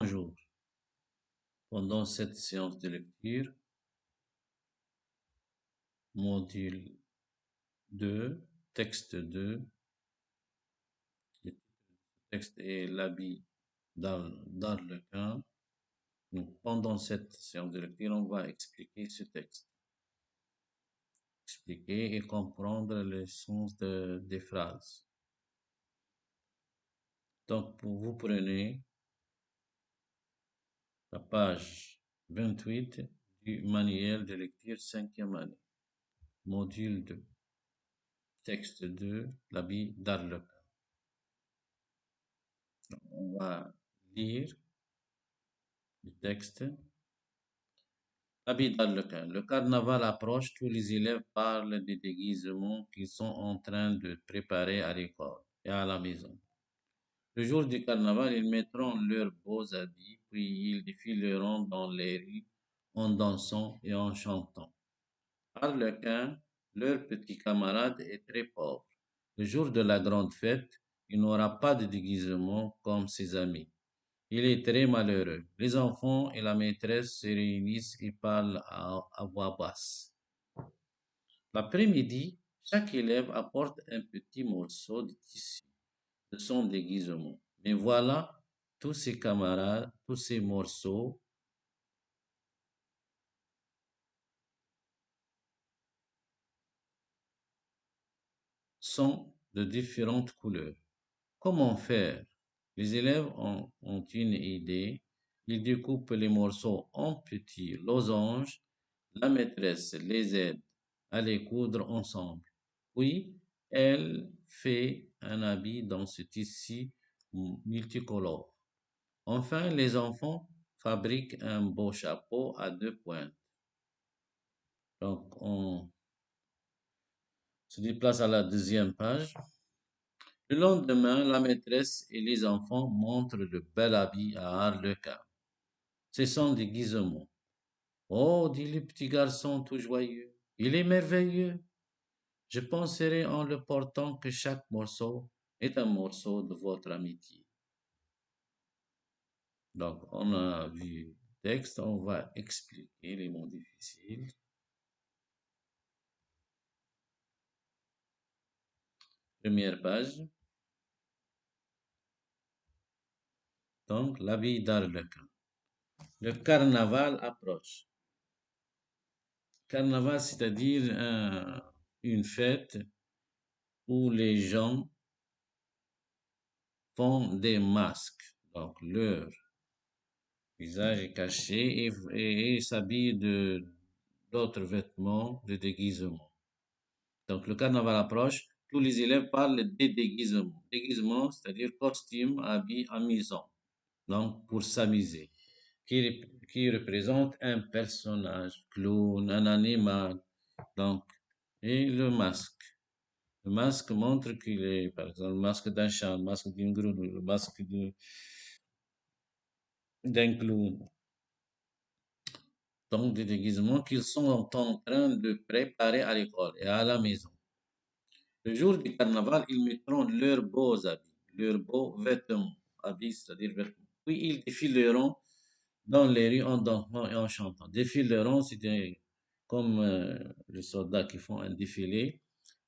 Bonjour. Pendant cette séance de lecture, module 2, texte 2, le texte est l'habit d'Arlequin. Donc, pendant cette séance de lecture, on va expliquer ce texte. Expliquer et comprendre le sens des phrases. Donc, vous prenez la page 28 du manuel de lecture 5e année, module 2, texte 2, l'habit d'Arlequin. On va lire le texte. Habit d'Arlequin. Le carnaval approche, tous les élèves parlent des déguisements qu'ils sont en train de préparer à l'école et à la maison. Le jour du carnaval, ils mettront leurs beaux habits, puis ils défileront dans les rues en dansant et en chantant. Arlequin, leur petit camarade, est très pauvre. Le jour de la grande fête, il n'aura pas de déguisement comme ses amis. Il est très malheureux. Les enfants et la maîtresse se réunissent et parlent à voix basse. L'après-midi, chaque élève apporte un petit morceau de tissu de son déguisement. Mais voilà, tous ses camarades, tous ces morceaux sont de différentes couleurs. Comment faire? Les élèves ont une idée. Ils découpent les morceaux en petits losanges. La maîtresse les aide à les coudre ensemble. Puis, elle fait un habit dans ce tissu multicolore. Enfin, les enfants fabriquent un beau chapeau à 2 pointes. Donc, on se déplace à la deuxième page. Le lendemain, la maîtresse et les enfants montrent le bel habit à Arlequin. C'est son déguisement. Oh, dit le petit garçon tout joyeux, il est merveilleux. Je penserai en le portant que chaque morceau est un morceau de votre amitié. Donc, on a vu le texte, on va expliquer les mots difficiles. Première page. Donc, l'habit d'Arlequin. Le carnaval approche. Carnaval, c'est-à-dire une fête où les gens font des masques. Donc, leur visage est caché et s'habillent d'autres vêtements de déguisement. Donc, le carnaval approche, tous les élèves parlent des déguisements. Déguisement, c'est-à-dire costume, habit, amusant. Donc, pour s'amuser. Qui représente un personnage, clown, un animal. Donc, et le masque. Le masque montre qu'il est, par exemple, le masque d'un chat, le masque d'une grenouille, le masque d'un clown. Donc, des déguisements qu'ils sont en train de préparer à l'école et à la maison. Le jour du carnaval, ils mettront leurs beaux habits, leurs beaux vêtements, habits, c'est-à-dire vêtements. Puis ils défileront dans les rues en dansant et en chantant. Défileront, c'est comme les soldats qui font un défilé.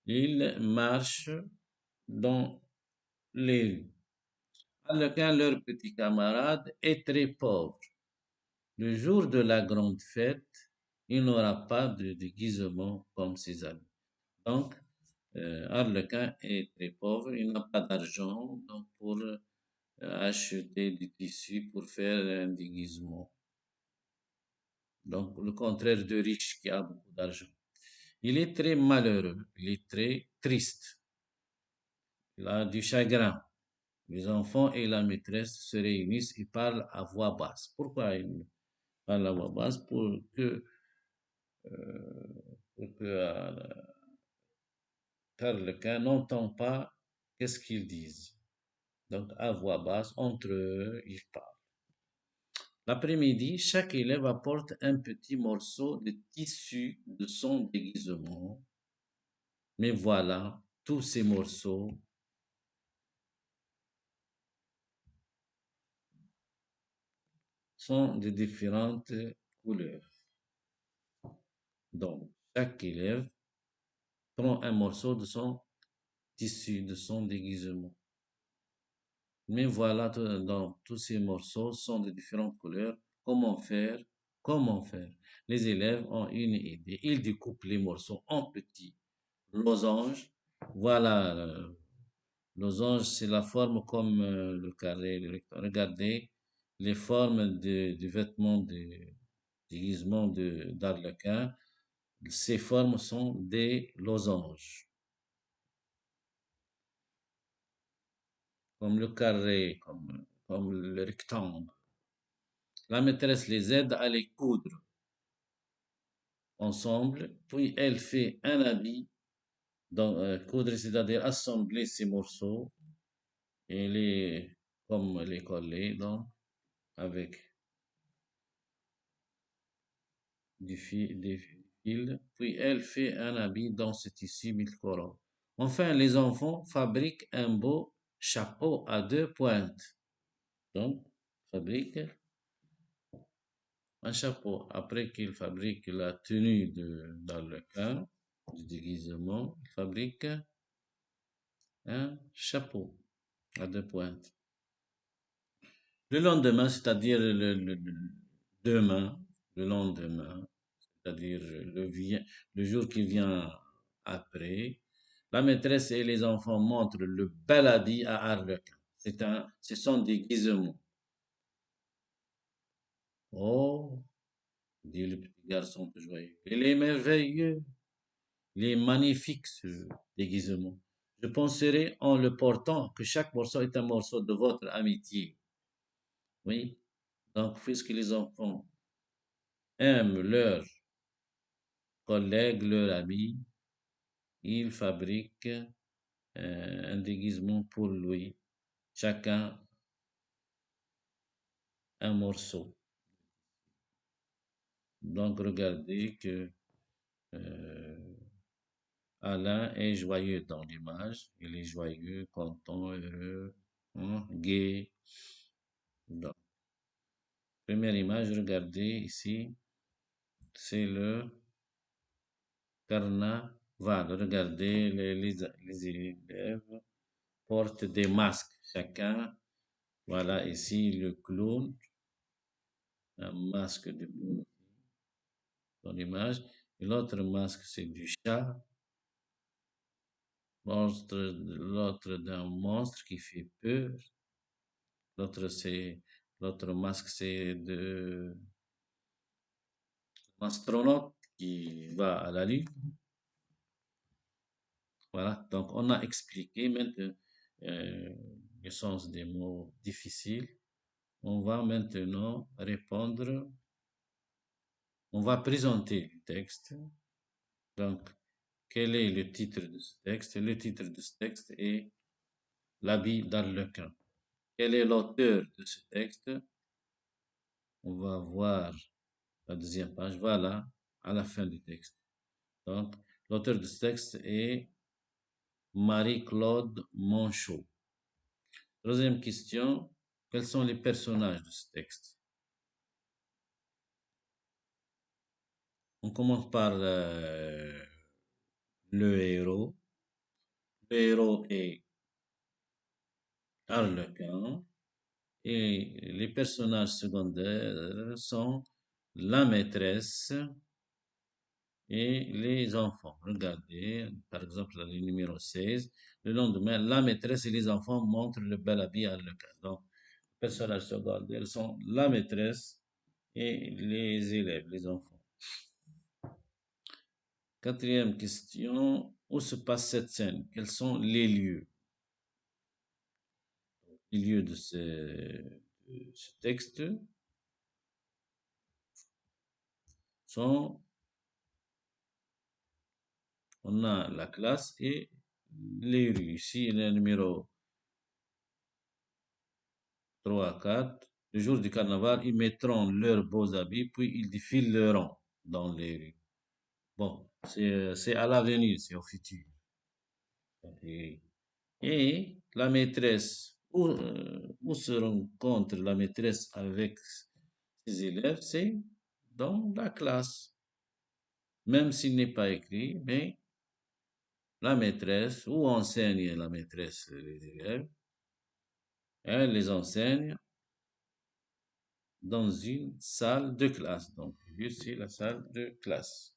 Ils marchent dans les rues. Chacun, leur petit camarade, est très pauvre. Le jour de la grande fête, il n'aura pas de déguisement comme ses amis. Donc, Arlequin est très pauvre, il n'a pas d'argent donc pour acheter du tissu pour faire un déguisement. Donc, le contraire de riche qui a beaucoup d'argent. Il est très malheureux, il est très triste, il a du chagrin. Les enfants et la maîtresse se réunissent et parlent à voix basse. Pourquoi ils parlent à voix basse? Pour que Arlequin n'entend pas qu'est-ce qu'ils disent. Donc, à voix basse, entre eux, ils parlent. L'après-midi, chaque élève apporte un petit morceau de tissu de son déguisement. Mais voilà, tous ces morceaux sont de différentes couleurs. Donc, chaque élève prend un morceau de son tissu, de son déguisement. Mais voilà, donc, tous ces morceaux sont de différentes couleurs. Comment faire? Comment faire? Les élèves ont une idée. Ils découpent les morceaux en petits losanges. Voilà, losange, c'est la forme comme le carré, le rectangle. Regardez les formes du vêtement de déguisement d'Arlequin. Ces formes sont des losanges, comme le carré, comme le rectangle. La maîtresse les aide à les coudre ensemble, puis elle fait un habit. Donc, coudre, c'est-à-dire assembler ces morceaux et comme les coller, donc, avec des fils. Puis elle fait un habit dans ce tissu multicolore. Enfin, les enfants fabriquent un beau chapeau à deux pointes. Donc, fabriquent un chapeau. Après qu'ils fabriquent la tenue dans le cas du déguisement, ils fabriquent un chapeau à deux pointes. Le lendemain, c'est-à-dire demain, le lendemain, c'est-à-dire le jour qui vient après, la maîtresse et les enfants montrent le bel habit à Arlequin. Ce sont des déguisements. Oh, dit le petit garçon tout joyeux, il est merveilleux, il est magnifique ce déguisement. Je penserai en le portant que chaque morceau est un morceau de votre amitié. Oui, donc puisque les enfants aiment leurs collègues, leurs amis, ils fabriquent un déguisement pour lui, chacun un morceau. Donc regardez que euh, Alain est joyeux dans l'image, il est joyeux, content, heureux, hein, gai. Donc, première image, regardez ici, c'est le carnaval. Regardez, les élèves portent des masques, chacun. Voilà ici le clown, un masque de clown dans l'image. Et l'autre masque, c'est du chat. L'autre d'un monstre qui fait peur. L'autre, l'autre masque, c'est de l'astronaute qui va à la Lune. Voilà. Donc, on a expliqué maintenant euh, le sens des mots difficiles. On va maintenant répondre. On va présenter le texte. Donc, quel est le titre de ce texte? Le titre de ce texte est L'habit d'Arlequin. Quel est l'auteur de ce texte? On va voir la deuxième page, voilà, à la fin du texte. Donc, l'auteur de ce texte est Marie-Claude Monchot. Troisième question, quels sont les personnages de ce texte? On commence par le héros. Le héros est Arlequin et les personnages secondaires sont la maîtresse et les enfants. Regardez, par exemple, le numéro 16. Le lendemain, la maîtresse et les enfants montrent le bel habit à Arlequin. Donc, les personnages secondaires sont la maîtresse et les élèves, les enfants. Quatrième question, où se passe cette scène? Quels sont les lieux? Les lieux de ce texte sont, on a la classe et les rues. Ici, le numéro 3 à 4. Le jour du carnaval, ils mettront leurs beaux habits, puis ils défileront dans les rues. Bon, c'est à l'avenir, c'est au futur. Et, et la maîtresse, où se rencontre la maîtresse avec Ses élèves, c'est dans la classe. Même s'il n'est pas écrit, mais la maîtresse, ou enseigne la maîtresse les élèves, elle les enseigne dans une salle de classe. Donc, c'est la salle de classe.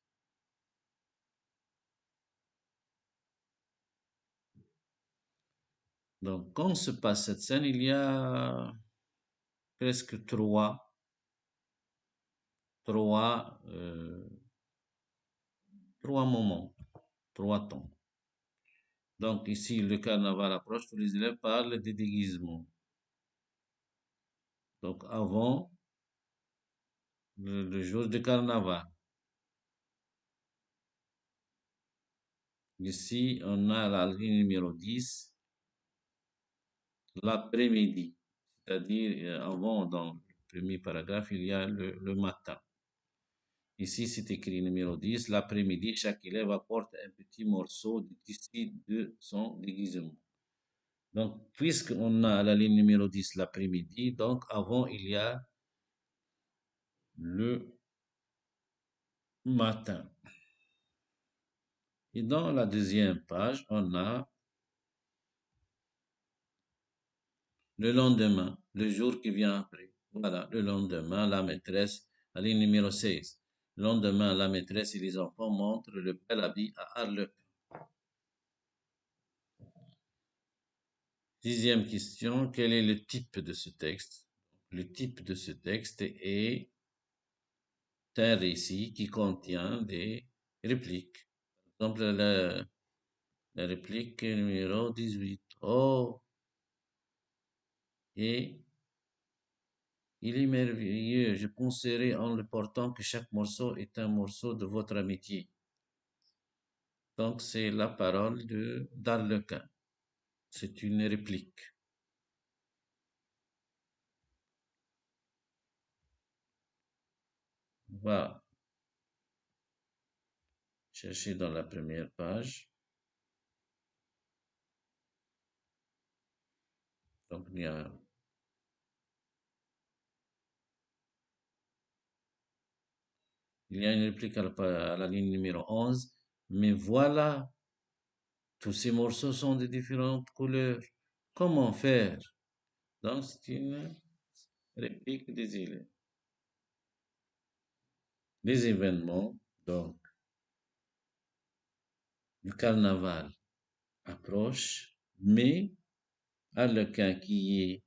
Donc, quand se passe cette scène, il y a presque trois, euh, trois moments, trois temps. Donc, ici, le carnaval approche, tous les élèves parlent des déguisements. Donc, avant le jour de carnaval. Ici, on a la ligne numéro 10, l'après-midi. C'est-à-dire, avant, dans le premier paragraphe, il y a le matin. Ici, c'est écrit numéro 10, l'après-midi, chaque élève apporte un petit morceau de tissu de son déguisement. Donc, puisqu'on a la ligne numéro 10 l'après-midi, donc avant, il y a le matin. Et dans la deuxième page, on a le lendemain, le jour qui vient après. Voilà, le lendemain, la maîtresse, la ligne numéro 16. Le lendemain, la maîtresse et les enfants montrent le bel habit à Arlequin. Dixième question, quel est le type de ce texte? Le type de ce texte est un récit qui contient des répliques. Par exemple, la réplique numéro 18. Oh, et il est merveilleux, je penserai en le portant que chaque morceau est un morceau de votre amitié. Donc, c'est la parole de d'Arlequin. C'est une réplique. On va chercher dans la première page. Donc, il y a une réplique à la ligne numéro 11. Mais voilà, tous ces morceaux sont de différentes couleurs. Comment faire? Donc, c'est une réplique des élèves. Les événements, donc, du carnaval approchent, mais Arlequin, qui est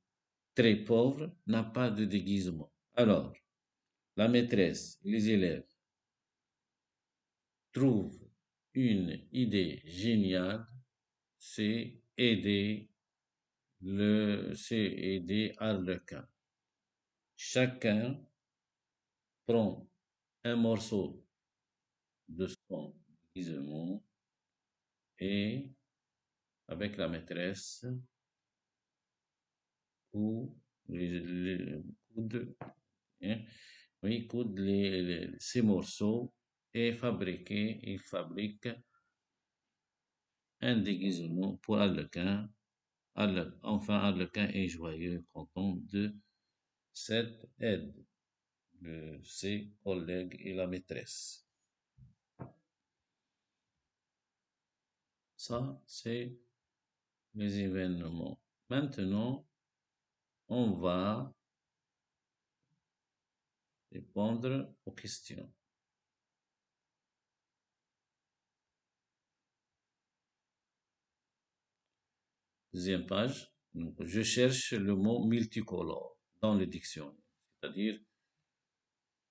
très pauvre, n'a pas de déguisement. Alors, la maîtresse et les élèves trouvent une idée géniale, c'est aider Arlequin. Chacun prend un morceau de son déguisement et, avec la maîtresse, coud coude, hein, oui, coudent ces morceaux et il fabrique un déguisement pour Arlequin. Enfin, Arlequin est joyeux, content de cette aide de ses collègues et la maîtresse. Ça, c'est les événements. Maintenant, on va répondre aux questions. Deuxième page. Donc, je cherche le mot multicolore dans le dictionnaire, c'est-à-dire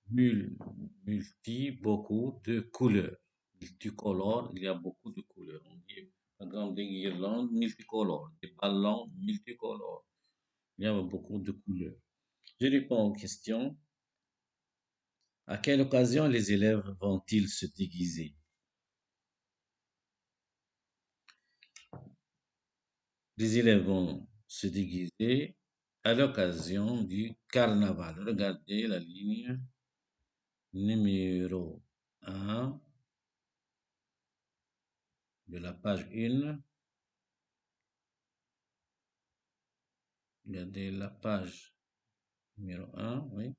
multi, beaucoup de couleurs. Multicolore, il y a beaucoup de couleurs. On dit, par exemple, des guirlandes multicolores, des ballons multicolores. Il y a beaucoup de couleurs. Je réponds aux questions. À quelle occasion les élèves vont-ils se déguiser? Les élèves vont se déguiser à l'occasion du carnaval. Regardez la ligne numéro 1 de la page 1. Regardez la page numéro 1, oui.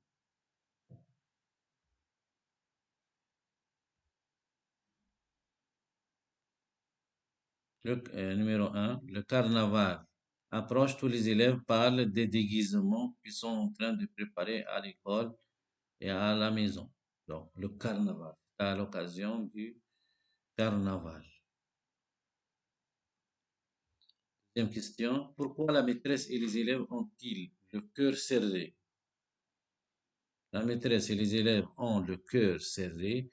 Numéro un, le carnaval approche. Tous les élèves parlent des déguisements qu'ils sont en train de préparer à l'école et à la maison. Donc, le carnaval, à l'occasion du carnaval. Deuxième question, pourquoi la maîtresse et les élèves ont-ils le cœur serré? La maîtresse et les élèves ont le cœur serré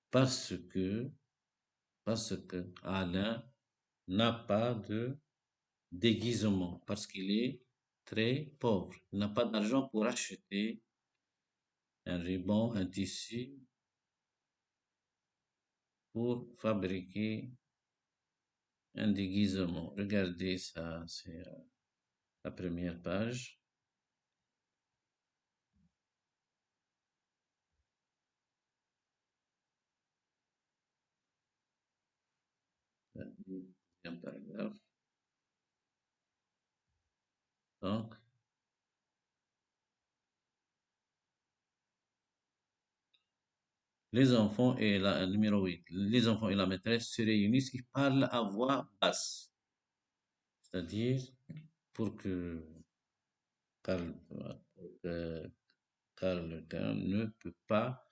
parce que, parce que Alain n'a pas de déguisement, parce qu'il est très pauvre. Il n'a pas d'argent pour acheter un ruban, un tissu pour fabriquer un déguisement. Regardez ça, c'est la première page. La deuxième paragraphe. Donc, les enfants et la numéro 8, les enfants et la maîtresse se réunissent et parlent à voix basse. C'est-à-dire, pour que Carl, pour que Carl Quint ne peut pas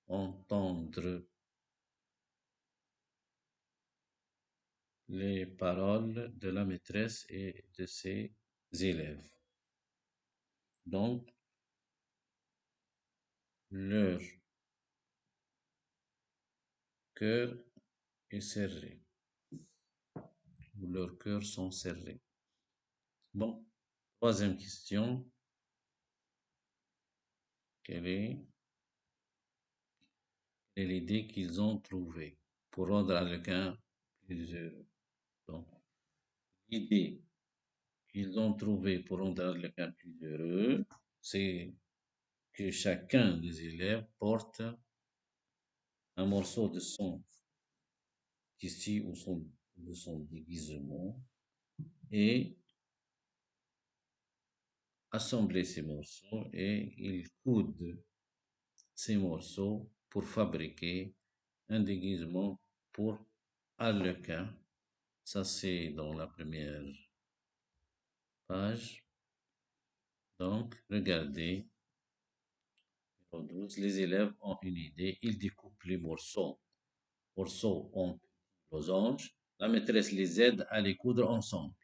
entendre les paroles de la maîtresse et de ses élèves. Donc, leur cœur est serré, ou leurs cœurs sont serrés. Bon, troisième question, quelle est l'idée qu'ils ont trouvée pour rendre Harlequin plus heureux? Donc, l'idée qu'ils ont trouvée pour rendre Harlequin plus heureux, c'est que chacun des élèves porte un morceau de son tissu ou de son déguisement et assembler ces morceaux et ils coudent ces morceaux pour fabriquer un déguisement pour Harlequin. Ça, c'est dans la première page. Donc, regardez, numéro 12, les élèves ont une idée, ils découpent les morceaux en losanges. La maîtresse les aide à les coudre ensemble.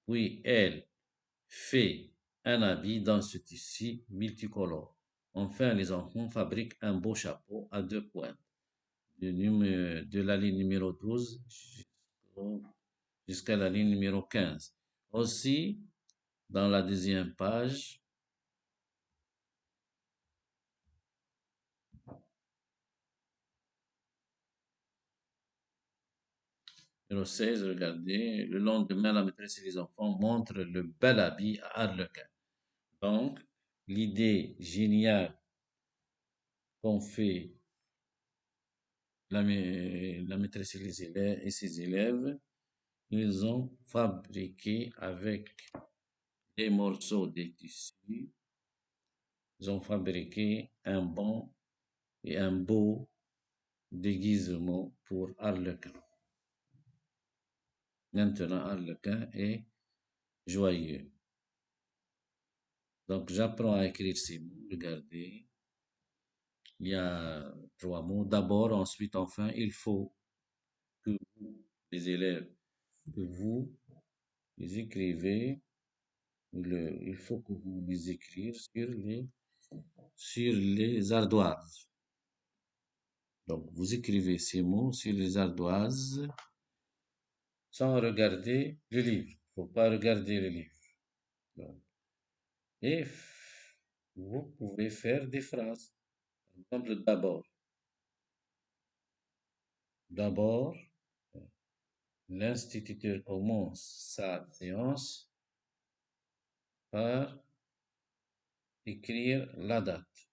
Puis, elle fait un habit dans ce tissu multicolore. Enfin, les enfants fabriquent un beau chapeau à deux pointes, de la ligne numéro 12 jusqu'à la ligne numéro 15. Aussi, dans la deuxième page, numéro 16, regardez, le lendemain, la maîtresse et les enfants montrent le bel habit à Harlequin. Donc, l'idée géniale qu'ont fait la maîtresse et ses élèves, ils ont fabriqué avec des morceaux de tissu, ils ont fabriqué un bon et un beau déguisement pour Harlequin. Maintenant, Harlequin est joyeux. Donc, j'apprends à écrire ces mots. Regardez, il y a trois mots. D'abord, ensuite, enfin, il faut que vous, les élèves, que vous les écrivez. Il faut que vous les écrivez sur les ardoises. Donc, vous écrivez ces mots sur les ardoises sans regarder le livre. Il ne faut pas regarder le livre. Donc, et vous pouvez faire des phrases. Par exemple, d'abord, l'instituteur commence sa séance par écrire la date.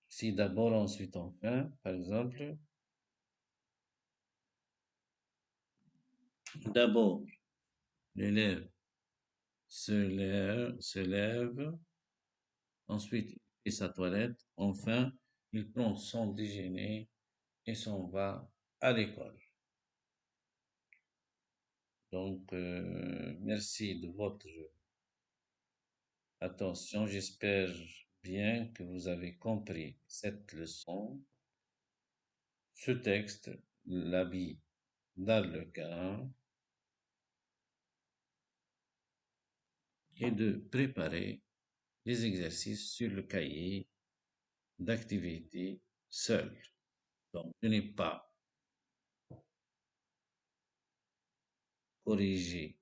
Si d'abord, ensuite, enfin, par exemple, d'abord, l'élève se lève, ensuite il fait sa toilette, enfin il prend son déjeuner et s'en va à l'école. Donc, merci de votre attention. J'espère bien que vous avez compris cette leçon, ce texte, l'habit d'Arlequin, et de préparer les exercices sur le cahier d'activité seul. Donc, je n'ai pas corrigé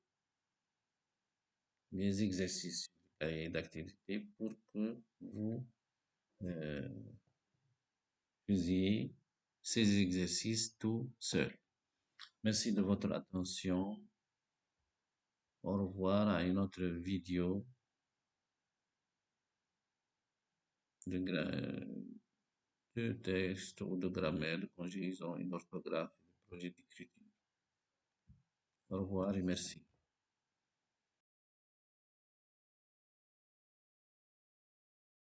les exercices sur le cahier d'activité pour que vous euh, faisiez ces exercices tout seul. Merci de votre attention. Au revoir à une autre vidéo de, de texte ou de grammaire, de conjugaison et d'orthographe, de projet d'écriture. Au revoir et merci.